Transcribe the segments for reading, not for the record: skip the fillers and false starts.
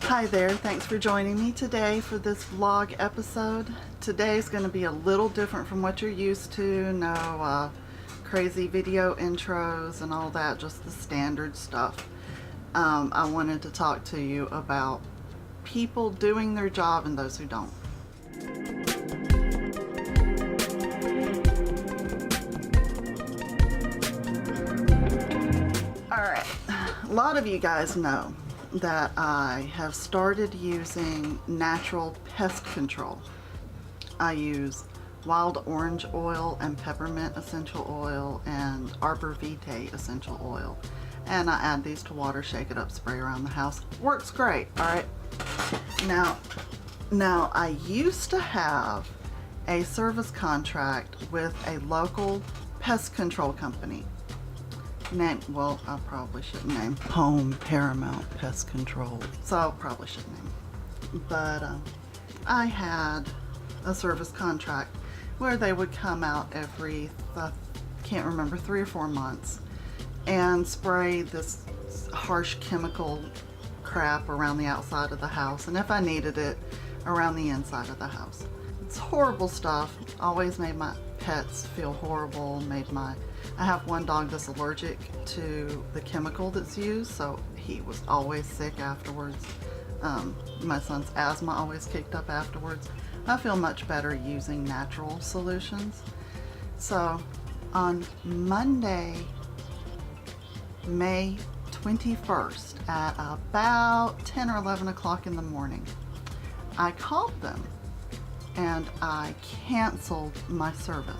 Hi there, thanks for joining me today for this vlog episode. Today is going to be a little different from what you're used to. No crazy video intros and all that, just the standard stuff. I wanted to talk to you about people doing their job and those who don't. Alright, a lot of you guys know that I have started using natural pest control. I use wild orange oil and peppermint essential oil and arbor vitae essential oil, and I add these to water, shake it up, spray around the house. Works great. All right, now I used to have a service contract with a local pest control company. Well, I probably shouldn't name Home Paramount Pest Control, so I probably shouldn't name. But I had a service contract where they would come out every, can't remember, 3 or 4 months and spray this harsh chemical crap around the outside of the house, and if I needed it, around the inside of the house. It's horrible stuff. Always made my pets feel horrible. I have one dog that's allergic to the chemical that's used, so he was always sick afterwards. My son's asthma always kicked up afterwards. I feel much better using natural solutions. So on Monday, May 21st at about 10 or 11 o'clock in the morning, I called them and I canceled my service.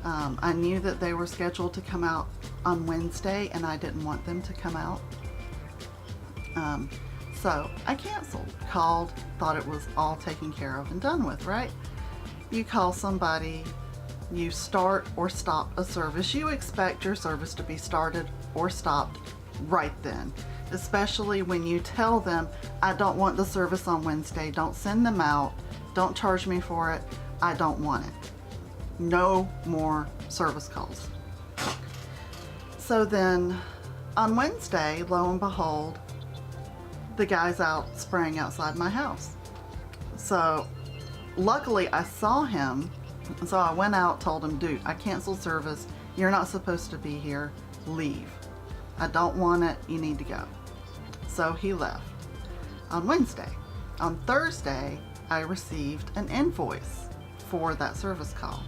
I knew that they were scheduled to come out on Wednesday and I didn't want them to come out. So I canceled, called, thought it was all taken care of and done with, right? You call somebody, you start or stop a service, you expect your service to be started or stopped right then. Especially when you tell them, I don't want the service on Wednesday, don't send them out, don't charge me for it, I don't want it. No more service calls. So then on Wednesday, lo and behold, the guy's out spraying outside my house. So luckily I saw him, so I went out, told him, dude, I canceled service, you're not supposed to be here, leave. I don't want it, you need to go. So he left on Wednesday. On Thursday, I received an invoice for that service call.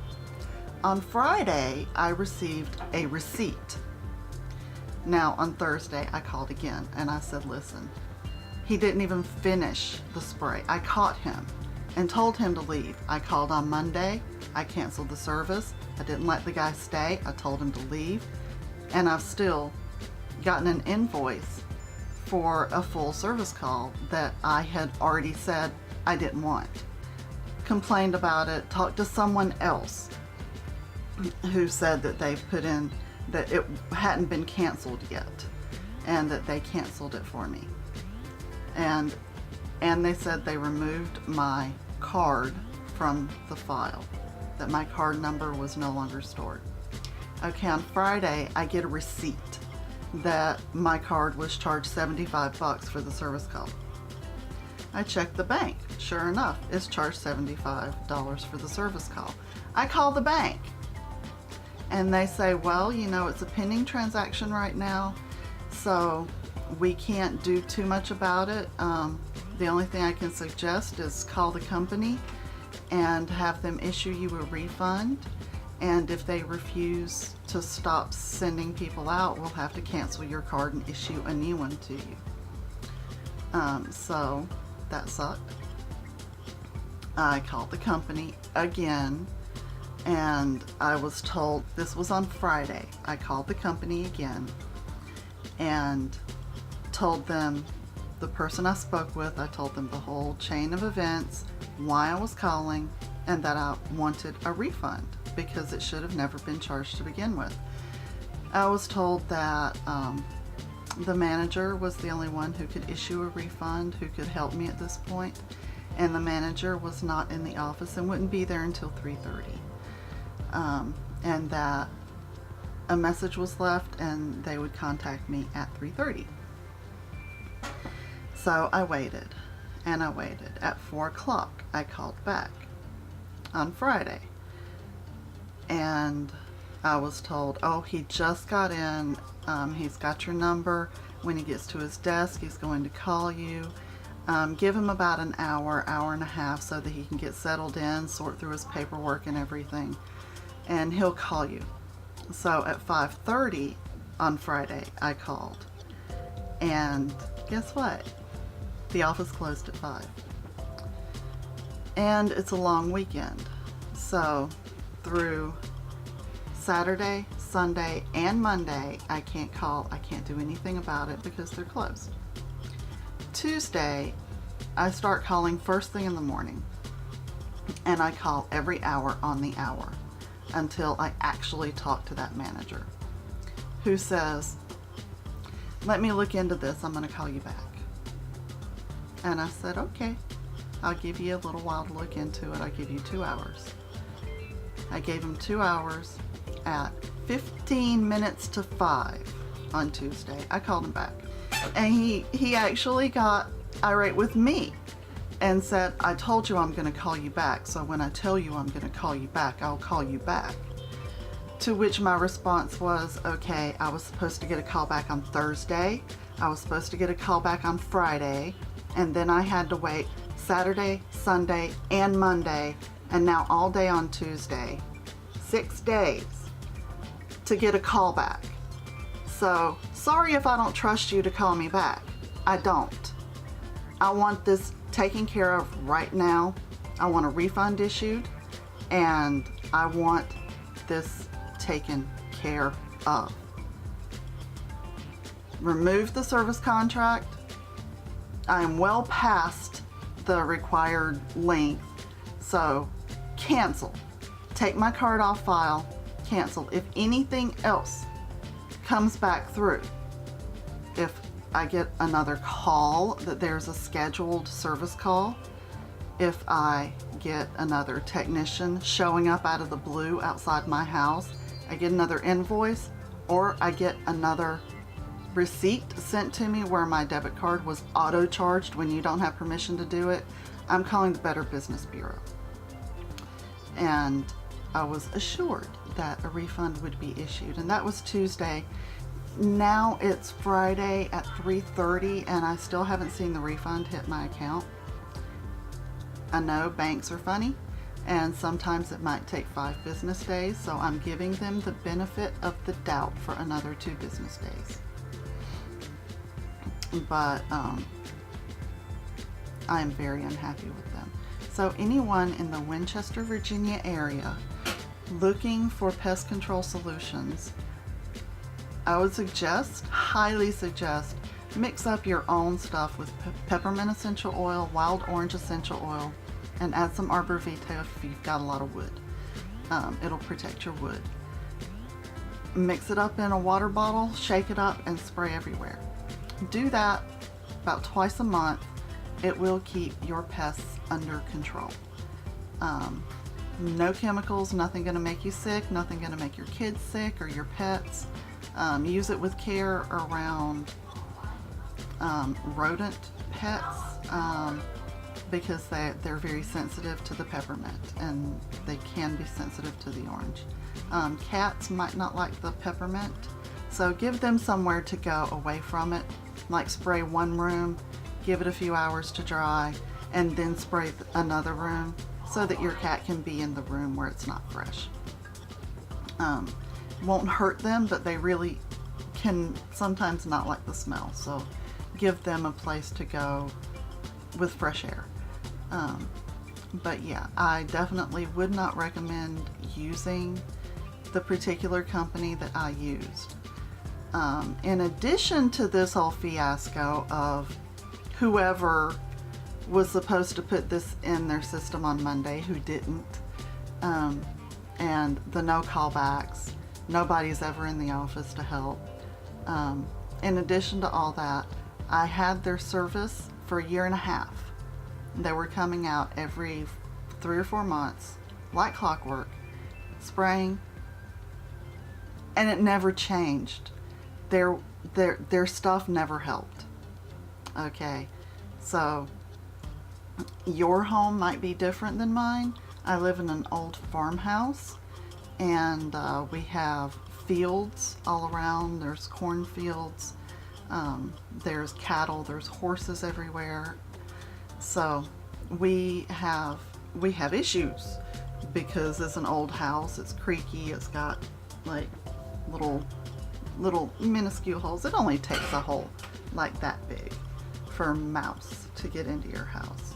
On Friday, I received a receipt. Now on Thursday, I called again and I said, listen, he didn't even finish the spray. I caught him and told him to leave. I called on Monday, I canceled the service. I didn't let the guy stay, I told him to leave. And I've still gotten an invoice for a full service call that I had already said I didn't want. Complained about it, talked to someone else who said that they've put in that it hadn't been canceled yet and that they canceled it for me. And they said they removed my card from the file, that my card number was no longer stored. Okay, on Friday, I get a receipt that my card was charged $75 for the service call. I checked the bank. Sure enough, it's charged $75 for the service call. I call the bank and they say, well, you know, it's a pending transaction right now, so we can't do too much about it. The only thing I can suggest is call the company and have them issue you a refund. And if they refuse to stop sending people out, we'll have to cancel your card and issue a new one to you. So that sucked. I called the company again and I was told, this was on Friday, I called the company again and told them, the person I spoke with, I told them the whole chain of events, why I was calling, and that I wanted a refund because it should have never been charged to begin with. I was told that the manager was the only one who could issue a refund, who could help me at this point, and the manager was not in the office and wouldn't be there until 3:30. And that a message was left and they would contact me at 3:30. So I waited and I waited. At 4 o'clock, I called back on Friday, and I was told, oh, he just got in. He's got your number. When he gets to his desk, he's going to call you. Give him about an hour, hour and a half, so that he can get settled in, sort through his paperwork and everything, and he'll call you. So at 5:30 on Friday, I called, and guess what? The office closed at 5. And it's a long weekend, so through Saturday, Sunday, and Monday, I can't call. I can't do anything about it because they're closed. Tuesday, I start calling first thing in the morning, and I call every hour on the hour until I actually talk to that manager, who says, let me look into this, I'm going to call you back. And I said, okay, I'll give you a little while to look into it. I'll give you 2 hours. I gave him 2 hours. At 15 minutes to 5 on Tuesday, I called him back, and he actually got irate with me and said, I told you I'm going to call you back, so when I tell you I'm going to call you back, I'll call you back. To which my response was, okay, I was supposed to get a call back on Thursday, I was supposed to get a call back on Friday, and then I had to wait Saturday, Sunday, and Monday, and now all day on Tuesday. 6 days to get a call back. So sorry if I don't trust you to call me back. I don't. I want this taken care of right now. I want a refund issued, and I want this taken care of. Remove the service contract. I am well past the required length, so cancel. Take my card off file, cancel. If anything else comes back through, if I get another call that there's a scheduled service call, if I get another technician showing up out of the blue outside my house, I get another invoice, or I get another receipt sent to me where my debit card was auto-charged when you don't have permission to do it, I'm calling the Better Business Bureau. And I was assured that a refund would be issued, and that was Tuesday. Now it's Friday at 3:30, and I still haven't seen the refund hit my account. I know banks are funny, and sometimes it might take 5 business days, so I'm giving them the benefit of the doubt for another 2 business days. But I am very unhappy with them. So anyone in the Winchester, Virginia area looking for pest control solutions, I would suggest, highly suggest, mix up your own stuff with peppermint essential oil, wild orange essential oil, and add some arbor vitae if you've got a lot of wood. It'll protect your wood. Mix it up in a water bottle, shake it up, and spray everywhere. Do that about twice a month. It will keep your pests under control. No chemicals, nothing going to make you sick, nothing going to make your kids sick or your pets. Use it with care around rodent pets because they're very sensitive to the peppermint, and they can be sensitive to the orange. Cats might not like the peppermint, so give them somewhere to go away from it. Like spray one room, give it a few hours to dry, and then spray another room so that your cat can be in the room where it's not fresh. Won't hurt them, but they really can sometimes not like the smell, so give them a place to go with fresh air. But yeah, I definitely would not recommend using the particular company that I used. In addition to this whole fiasco of whoever was supposed to put this in their system on Monday who didn't, and the no callbacks, nobody's ever in the office to help. In addition to all that, I had their service for a year and a half. They were coming out every 3 or 4 months, like clockwork, spraying, and it never changed. Their stuff never helped. Okay, So your home might be different than mine. I live in an old farmhouse, and we have fields all around. There's cornfields, there's cattle, there's horses everywhere. So we have issues because it's an old house. It's creaky. It's got like little minuscule holes. It only takes a hole like that big for a mouse to get into your house.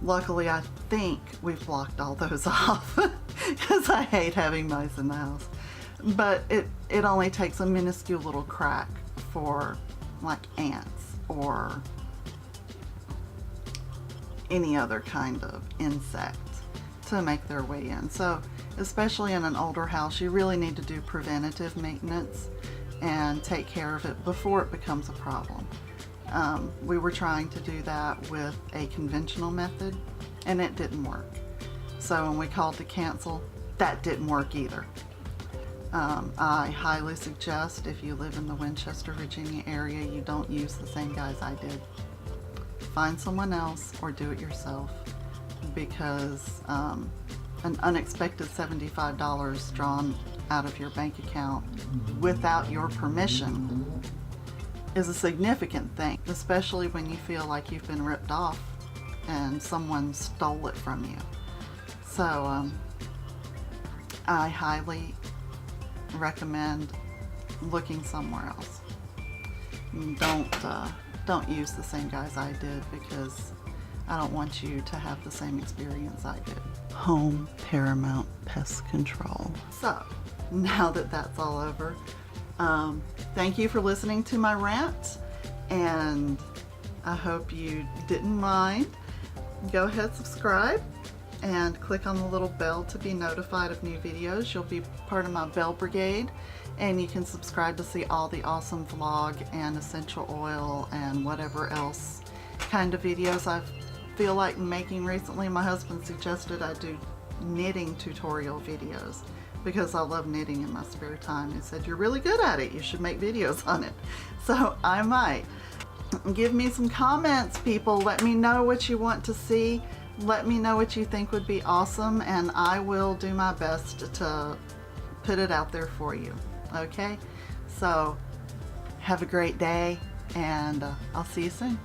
Luckily, I think we've blocked all those off because I hate having mice in the house. But it only takes a minuscule little crack for like ants or any other kind of insect to make their way in. So especially in an older house, you really need to do preventative maintenance and take care of it before it becomes a problem. We were trying to do that with a conventional method, and it didn't work. So when we called to cancel, that didn't work either. I highly suggest, if you live in the Winchester, Virginia area, you don't use the same guys I did. Find someone else or do it yourself, because an unexpected $75 drawn out of your bank account without your permission is a significant thing, especially when you feel like you've been ripped off and someone stole it from you. So I highly recommend looking somewhere else. Don't use the same guys I did, because I don't want you to have the same experience I did. Home Paramount Pest Control. So now that that's all over, thank you for listening to my rant, and I hope you didn't mind. Go ahead, subscribe, and click on the little bell to be notified of new videos. You'll be part of my bell brigade, and you can subscribe to see all the awesome vlog and essential oil and whatever else kind of videos I feel like making recently. My husband suggested I do knitting tutorial videos because I love knitting in my spare time. He said, "You're really good at it. You should make videos on it." So I might. Give me some comments, people. Let me know what you want to see. Let me know what you think would be awesome, and I will do my best to put it out there for you. Okay? So have a great day, and I'll see you soon.